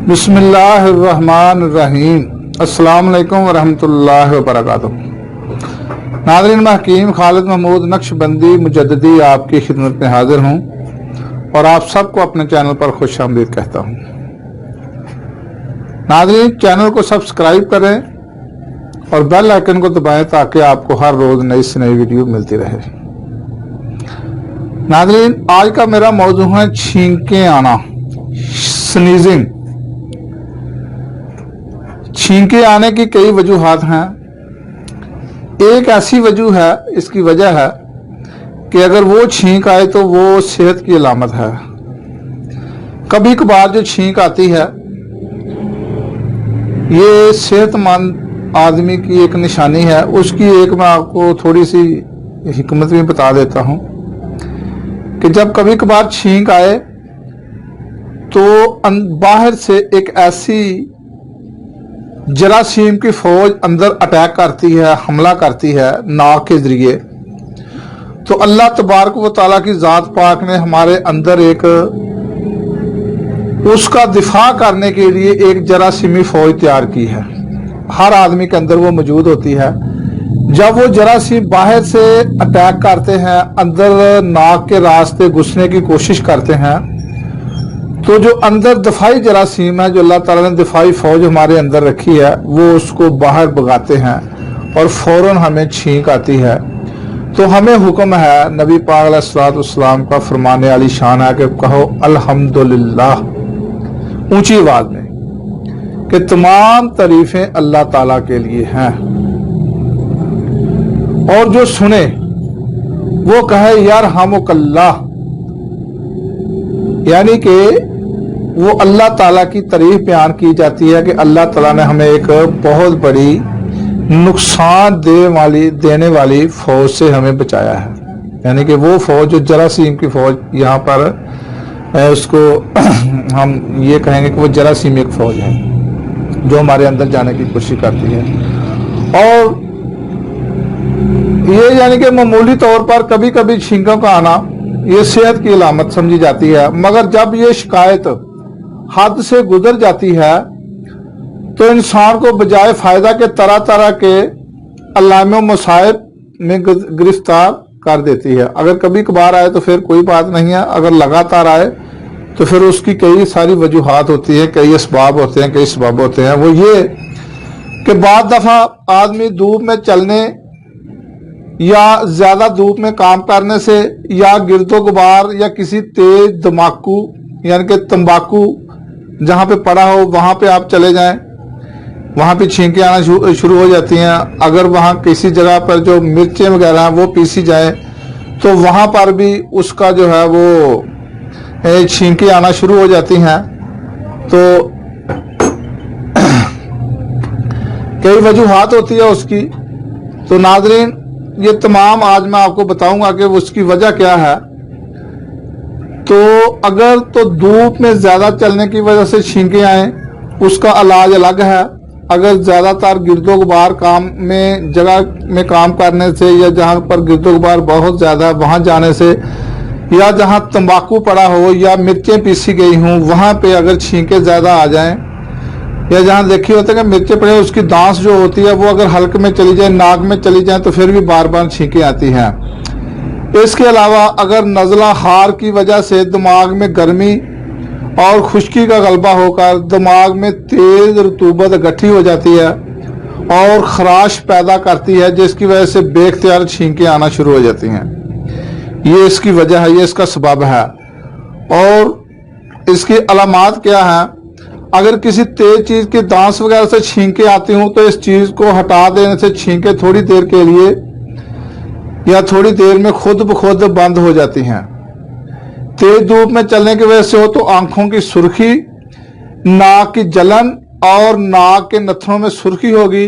बिस्मिल्लाहिर्रहमानिर्रहीम। अस्सलाम वालेकुम वरहमतुल्लाहि वबरकातुह। नाज़रीन, मैं हकीम खालिद महमूद नक्शबंदी मुजद्दिदी आपकी खिदमत में हाजिर हूँ और आप सबको अपने चैनल पर खुश आमदीद कहता हूँ। नाज़रीन, चैनल को सब्सक्राइब करें और बेल आइकन को दबाएं ताकि आपको हर रोज नई से नई वीडियो मिलती रहे। नाज़रीन, आज का मेरा मौजू है छींकें आना, स्नीजिंग। छींके आने की कई वजूहात हैं। एक ऐसी इसकी वजह है कि अगर वो छींक आए तो वो सेहत की अलामत है। कभी कभार जो छींक आती है ये सेहतमंद आदमी की एक निशानी है। उसकी एक मैं आपको थोड़ी सी हिकमत भी बता देता हूं कि जब कभी कभार छींक आए तो बाहर से एक ऐसी जरासीम की फौज अंदर अटैक करती है, हमला करती है नाक के जरिए। तो अल्लाह तबारक व तआला की जात पाक ने हमारे अंदर एक उसका दिफा करने के लिए एक जरासीमी फौज तैयार की है। हर आदमी के अंदर वो मौजूद होती है। जब वो जरासीम बाहर से अटैक करते हैं, अंदर नाक के रास्ते घुसने की कोशिश करते हैं, तो जो अंदर दफाई जरासीम है, जो अल्लाह ताला ने दफाई फौज हमारे अंदर रखी है, वो उसको बाहर भगाते हैं और फौरन हमें छींक आती है। तो हमें हुक्म है, नबी पाक अलैहिस्सलाम का फरमाने वाली शान है कि कहो अल्हम्दुलिल्लाह ऊंची आवाज में कि तमाम तारीफें अल्लाह ताला के लिए हैं। और जो सुने वो कहे यरहमुकल्लाह, यानी कि वो अल्लाह ताला की तारीफ बयान की जाती है कि अल्लाह ताला ने हमें एक बहुत बड़ी नुकसान देने वाली फौज से हमें बचाया है। यानी कि वो फौज जो जरासीम की फौज, यहाँ पर उसको हम ये कहेंगे कि वो जरासीम एक फौज है जो हमारे अंदर जाने की कोशिश करती है। और ये यानी कि मामूली तौर पर कभी कभी छींकों का आना ये सेहत की अलामत समझी जाती है, मगर जब ये शिकायत हद से गुजर जाती है तो इंसान को बजाय फायदा के तरह तरह के अल्लामे मसाइब में गिरफ्तार कर देती है। अगर कभी कभार आए तो फिर कोई बात नहीं है, अगर लगातार आए तो फिर उसकी कई सारी वजूहात होती है, कई असबाब होते हैं, कई सबब होते हैं। वो ये कि बाद दफा आदमी धूप में चलने या ज्यादा धूप में काम करने से या गिरदो गुबार या किसी तेज तम्बाकू यानी कि तंबाकू जहां पे पड़ा हो वहां पे आप चले जाएं, वहां पे छींकें आना शुरू हो जाती हैं। अगर वहां किसी जगह पर जो मिर्चें वगैरह हैं वो पीसी जाए तो वहां पर भी उसका जो है वो छींकें आना शुरू हो जाती हैं। तो कई वजूहात होती है उसकी। तो नाज़रीन, ये तमाम आज मैं आपको बताऊंगा कि उसकी वजह क्या है। तो अगर तो धूप में ज्यादा चलने की वजह से छींकें आए, उसका इलाज अलग है। अगर ज्यादातर गिरदो गुबार जगह में काम करने से या जहां पर गिरदो गुबार बहुत ज्यादा वहां जाने से या जहां तंबाकू पड़ा हो या मिर्चें पीसी गई हों वहां पे अगर छींकें ज्यादा आ जाएं, या जहां देखी होता है कि मिर्चें पड़े उसकी दांस जो होती है वो अगर हल्के में चली जाए, नाक में चली जाए तो फिर भी बार बार छींकें आती हैं। इसके अलावा अगर नज़ला हार की वजह से दिमाग में गर्मी और खुश्की का गलबा होकर दिमाग में तेज रतूबत इकट्ठी हो जाती है और खराश पैदा करती है, जिसकी वजह से बेख्तियार छींकें आना शुरू हो जाती हैं। ये इसकी वजह है, ये इसका सबब है। और इसकी अलामात क्या है? अगर किसी तेज चीज की दांस वगैरह से छींकें आती हूं तो इस चीज को हटा देने से छींकें थोड़ी देर के लिए या थोड़ी देर में खुद ब खुद बंद हो जाती हैं। तेज धूप में चलने की वजह से हो तो आंखों की सुर्खी, नाक की जलन और नाक के नथनों में सुर्खी होगी,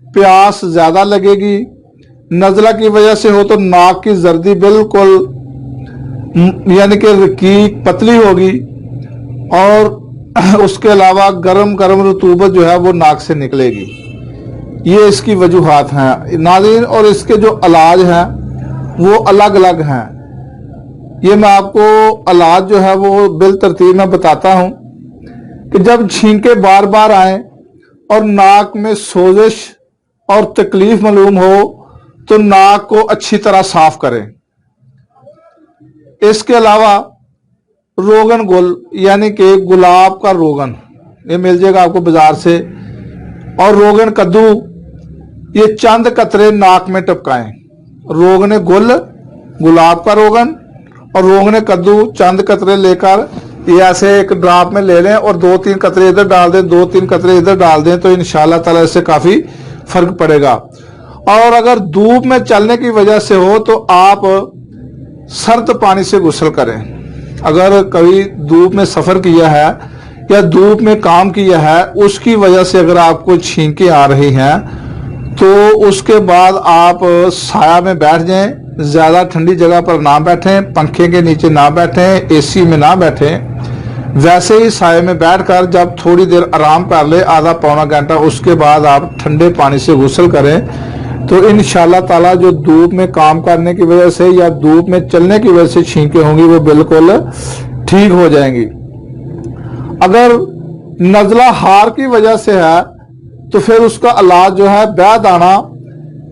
प्यास ज्यादा लगेगी। नज़ला की वजह से हो तो नाक की जर्दी बिल्कुल यानी कि रकीक पतली होगी और उसके अलावा गरम रतूबत जो है वो नाक से निकलेगी। ये इसकी वजूहात हैं नाज़रीन। और इसके जो इलाज हैं वो अलग अलग हैं। ये मैं आपको इलाज जो है वो बिल तरतीब में बताता हूं कि जब छींके बार बार आए और नाक में सोजिश और तकलीफ मालूम हो तो नाक को अच्छी तरह साफ करें। इसके अलावा रोगन गुल यानी कि गुलाब का रोगन, ये मिल जाएगा आपको बाजार से, और रोगन कद्दू, ये चंद कतरे नाक में टपकाएं। रोगन गुल, गुलाब का रोगन, और रोगन कद्दू चंद कतरे लेकर ये ऐसे एक ड्राप में ले लें और 2-3 कतरे इधर डाल दें, 2-3 कतरे इधर डाल दें, तो इंशाल्लाह ताला इससे काफी फर्क पड़ेगा। और अगर धूप में चलने की वजह से हो तो आप सर्द पानी से गुस्ल करें। अगर कभी धूप में सफर किया है या धूप में काम किया है, उसकी वजह से अगर आपको छींकें आ रही हैं तो उसके बाद आप साया में बैठ जाएं, ज्यादा ठंडी जगह पर ना बैठें, पंखे के नीचे ना बैठें, एसी में ना बैठें। वैसे ही साये में बैठकर जब थोड़ी देर आराम कर ले, आधा पौना घंटा, उसके बाद आप ठंडे पानी से गुस्ल करें तो इंशाल्लाह ताला जो धूप में काम करने की वजह से या धूप में चलने की वजह से छींकें होंगी वो बिल्कुल ठीक हो जाएंगी। अगर नजला हार की वजह से है तो फिर उसका इलाज जो है बेदाना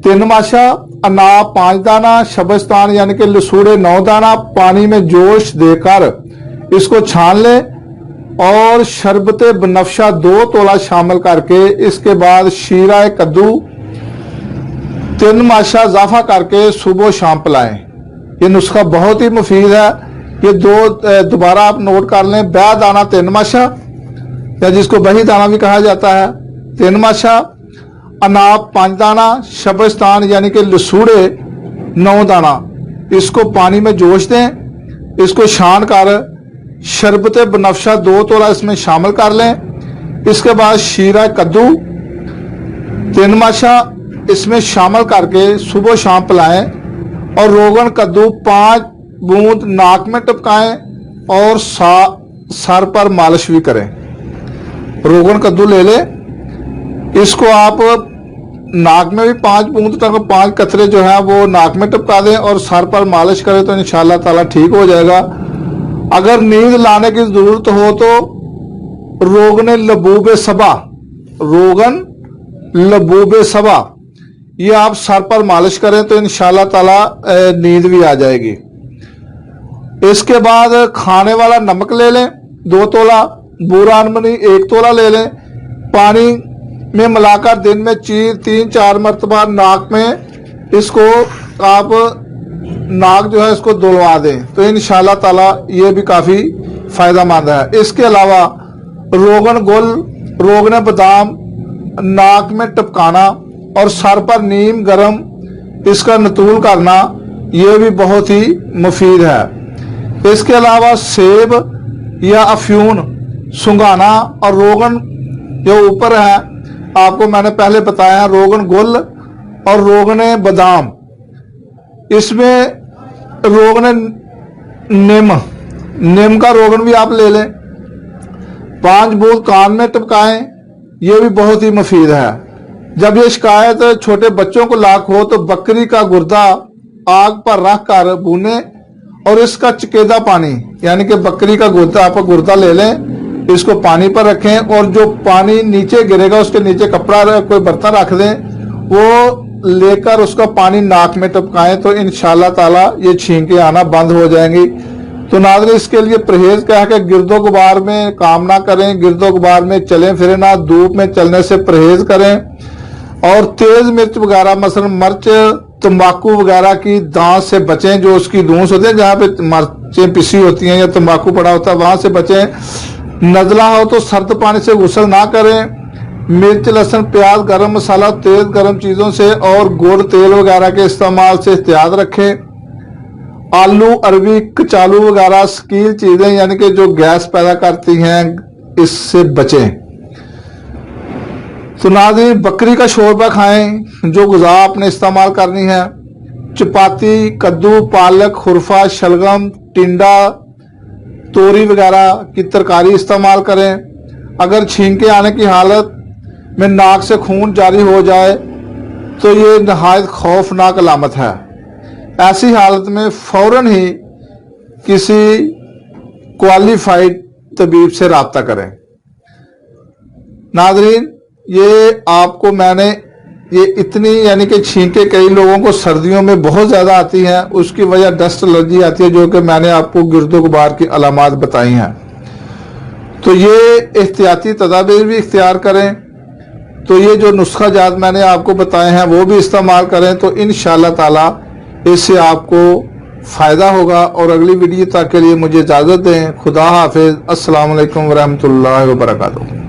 3 माशा, अनाब 5 दाना, शबस्तान यानी कि लसूड़े 9 दाना पानी में जोश देकर इसको छान लें और शरबत बनफशा 2 तोला शामिल करके इसके बाद शीरा कद्दू 3 माशा इजाफा करके सुबह शाम पिलाएं। ये नुस्खा बहुत ही मुफीद है। ये दोबारा आप नोट कर लें। बेदाना 3 माशा या जिसको बही दाना भी कहा जाता है 3 माशा, अनाब 5 दाना, शबस्तान यानी कि लसूड़े 9 दाना, इसको पानी में जोश दें। इसको छान कर शरबत बनफशा 2 तोला इसमें शामिल कर लें। इसके बाद शीरा कद्दू 3 माशा इसमें शामिल करके सुबह शाम पिलाएं और रोगन कद्दू 5 बूंद नाक में टपकाएं और सर पर मालिश भी करें। रोगन कद्दू ले लें, इसको आप नाक में भी 5 बूंद तक 5 कतरे जो है वो नाक में टपका दें और सर पर मालिश करें तो इंशाल्लाह ताला ठीक हो जाएगा। अगर नींद लाने की जरूरत हो तो रोगन लबूब सबा, रोगन लबूब सबा, ये आप सर पर मालिश करें तो इंशाल्लाह ताला नींद भी आ जाएगी। इसके बाद खाने वाला नमक ले लें 2 तोला, बूरा अनमनी 1 तोला ले लें, पानी में मिलाकर दिन में 3-4 मरतबा नाक में इसको आप नाक जो है इसको धुलवा दें तो इंशाल्लाह ताला ये भी काफी फायदेमंद है। इसके अलावा रोगन गुल, रोगन बादाम नाक में टपकाना और सर पर नीम गरम इसका नतूल करना, ये भी बहुत ही मुफीद है। इसके अलावा सेब या अफ्यून सुंघाना और रोगन जो ऊपर है आपको मैंने पहले बताया रोगन गुल और रोगन बादाम, इसमें रोगन नीम का रोगन भी आप ले लें, 5 बूंद कान में टपकाएं, ये भी बहुत ही मुफीद है। जब ये शिकायत छोटे बच्चों को लाक हो तो बकरी का गुर्दा आग पर रख कर भूने और इसका चकेदा पानी यानी कि बकरी का गुर्दा, आप गुर्दा ले लें, इसको पानी पर रखें और जो पानी नीचे गिरेगा उसके नीचे कपड़ा कोई बर्तन रख दें, वो लेकर उसका पानी नाक में टपकाएं तो इंशाल्लाह ताला ये छींकें आना बंद हो जाएंगी। तो नाज़रीन इसके लिए परहेज क्या है कि गिरदो गुबार में काम ना करें, गिरदो गुबार में चलें फिरें ना, धूप में चलने से परहेज करें और तेज मिर्च वगैरह मसलन मिर्च तंबाकू वगैरह की दांत से बचें, जो उसकी धूस होती है जहाँ पे मिर्चें पिसी होती हैं या तंबाकू पड़ा होता है वहां से बचें। नजला हो तो सर्द पानी से गुस्ल ना करें। मिर्च लहसुन प्याज गरम मसाला तेज गरम चीजों से और गुड़ तेल वगैरह के इस्तेमाल से एहतियात रखें। आलू अरबी कचालू वगैरह स्कील चीजें यानी कि जो गैस पैदा करती हैं इससे बचें। तो नाज़रीन बकरी का शोरबा खाएं जो गुज़ा आपने इस्तेमाल करनी है। चपाती कद्दू पालक खुरफा शलगम टिंडा तोरी वगैरह की तरकारी इस्तेमाल करें। अगर छींके आने की हालत में नाक से खून जारी हो जाए तो ये नहायत खौफनाक अलामत है। ऐसी हालत में फौरन ही किसी क्वालिफाइड तबीब से राब्ता करें। नाज़रीन, ये आपको मैंने ये इतनी यानी कि छींकें कई लोगों को सर्दियों में बहुत ज़्यादा आती हैं, उसकी वजह डस्ट एलर्जी आती है, जो कि मैंने आपको गिर्दो गुबार की अलामात बताई हैं। तो ये एहतियाती तदाबीर भी इख्तियार करें। तो ये जो नुस्खा जात मैंने आपको बताए हैं वो भी इस्तेमाल करें, तो इंशाअल्लाह ताला इससे आपको फ़ायदा होगा। और अगली वीडियो तक के लिए मुझे इजाज़त दें। खुदा हाफिज़। अस्सलाम वालेकुम वरहमतुल्लाहि वबरकातुहू।